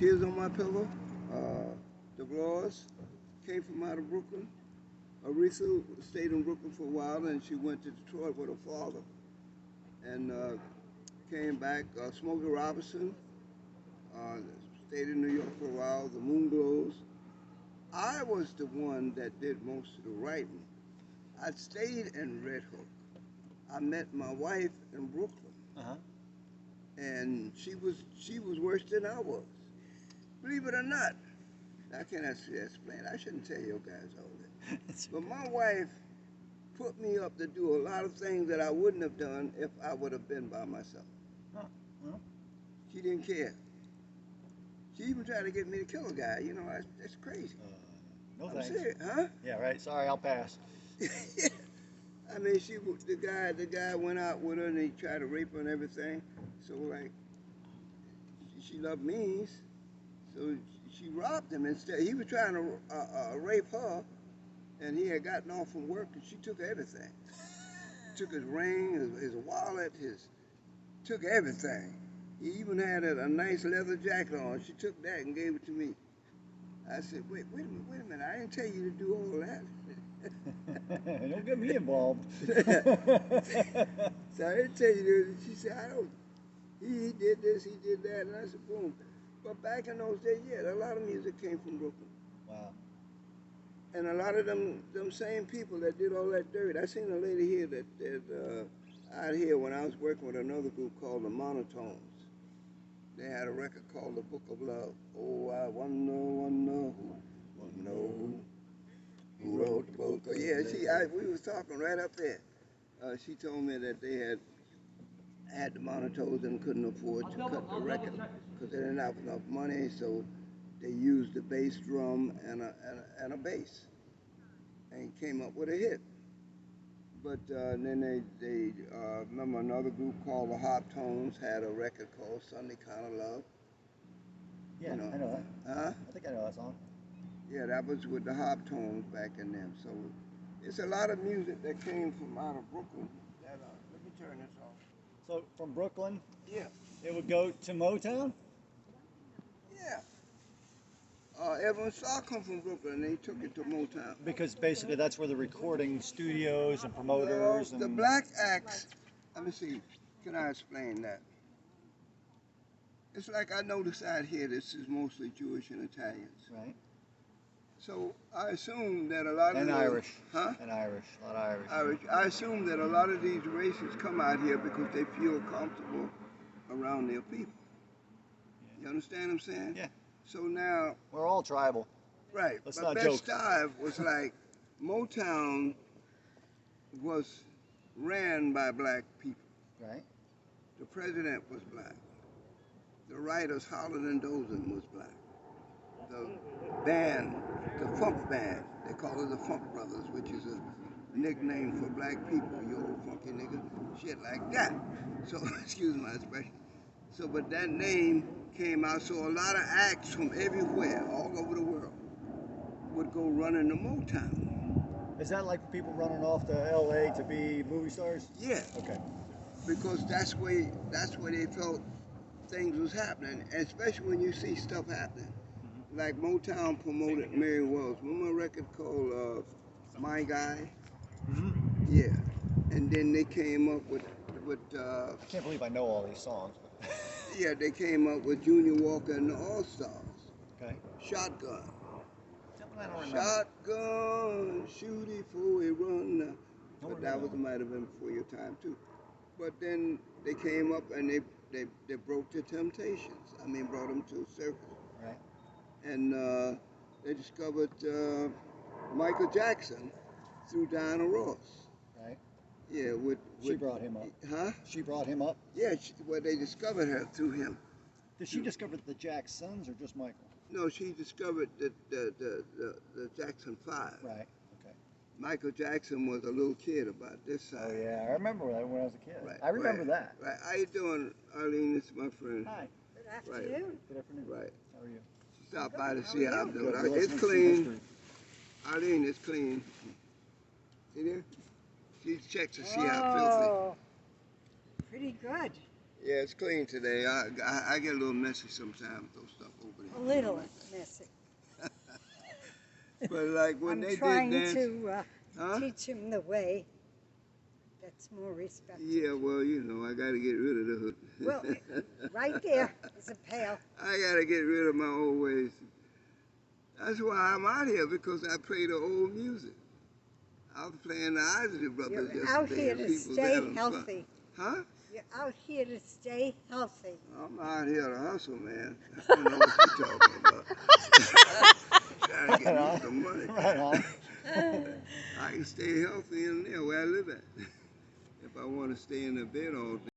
Tears on My Pillow. The Roars came from out of Brooklyn. Aretha stayed in Brooklyn for a while, and she went to Detroit with her father, and came back. Smokey Robinson stayed in New York for a while. The Moonglows. I was the one that did most of the writing. I stayed in Red Hook. I met my wife in Brooklyn, and she was worse than I was. Believe it or not. I can't actually explain. I shouldn't tell you guys all that. But my wife put me up to do a lot of things that I wouldn't have done if I would have been by myself. She didn't care. She even tried to get me to kill a guy. You know, that's crazy. No I'm thanks. serious, huh? Yeah, right. Sorry, I'll pass. I mean, the guy went out with her and he tried to rape her and everything. So like, she loved me, so she robbed him instead. He was trying to rape her, and he had gotten off from work, and she took everything. Took his ring, his wallet, took everything. He even had a nice leather jacket on. She took that and gave it to me. I said, wait a minute, I didn't tell you to do all that. Don't get me involved. So I didn't tell you. She said, I don't. He did this, he did that, and I said, boom. But back in those days, yeah, a lot of music came from Brooklyn. Wow. And a lot of them same people that did all that dirt. I seen a lady here that out here when I was working with another group called the Monitones. They had a record called The Book of Love. Oh, I wanna know who wrote the book. Yeah, we was talking right up there. She told me that they had the Monitones and couldn't afford to cut the record because they didn't have enough money, so they used the bass drum and a bass and came up with a hit. But then they remember another group called the Tones had a record called Sunday Kind of Love. Yeah, you know, I know that. Huh? I think I know that song. Yeah, that was with the Tones back in them. So it's a lot of music that came from out of Brooklyn. Let me turn this off. So from Brooklyn, yeah, it would go to Motown? Yeah. Everyone Starr come from Brooklyn, and they took it to Motown. Because basically that's where the recording studios and promoters and... The black acts, let me see, can I explain that? It's like I noticed out here this is mostly Jewish and Italians. Right. So I assume that a lot of And Irish. Huh? And Irish, a lot of Irish. Irish. I assume that a lot of these races come out here because they feel comfortable around their people. You understand what I'm saying? Yeah. So now... We're all tribal. Right. Let's but not joke. Bed-Stuy was like, Motown was ran by black people. Right. The president was black. The writers, Holland and Dozen, was black. The band, the funk band, they call it the Funk Brothers, which is a nickname for black people, you old funky nigga, shit like that. So, excuse my expression. So, but that name came out, so a lot of acts from everywhere, all over the world, would go running to Motown. Is that like people running off to LA to be movie stars? Yeah. Okay. Because that's where they felt things was happening, and especially when you see stuff happening. Like Motown promoted Mary Wells. Remember a record called My Guy? Yeah. And then they came up with I can't believe I know all these songs. yeah, they came up with Junior Walker and the All Stars. Okay. Shotgun. I don't remember. Shotgun, shoot it before we run. But that might have been before your time too. But then they came up and they broke the Temptations. I mean, brought them to a circle. Right. And they discovered Michael Jackson through Diana Ross. Right. Yeah, she brought him up. Huh? She brought him up? Yeah, well, they discovered her through him. Did she discover the Jacksons or just Michael? No, she discovered the Jackson 5. Right, okay. Michael Jackson was a little kid about this size. Oh, yeah, I remember that when I was a kid. Right, I remember that. Right. How you doing, Arlene? This is my friend. Hi. Good afternoon. Right. Good afternoon. Right. How are you? She stopped by to see how I'm doing. Good. It's clean. Arlene, it's clean. See there? She checks to see how filthy. Pretty good. Yeah, it's clean today. I get a little messy sometimes with those stuff over A there. little messy. But like when I'm they trying did dance, to huh? teach him the way that's more respectful. Yeah, well, you know, I got to get rid of the hood. Well, right there is a pail. I got to get rid of my old ways. That's why I'm out here, because I play the old music. I was playing the Isley Brothers You're yesterday. out here And to people was stay having healthy. fun. Huh? You're out here to stay healthy. I'm out here to hustle, man. I don't know what you're talking about. Trying to get me some money. Right on. I can stay healthy in there where I live at. If I want to stay in the bed all day.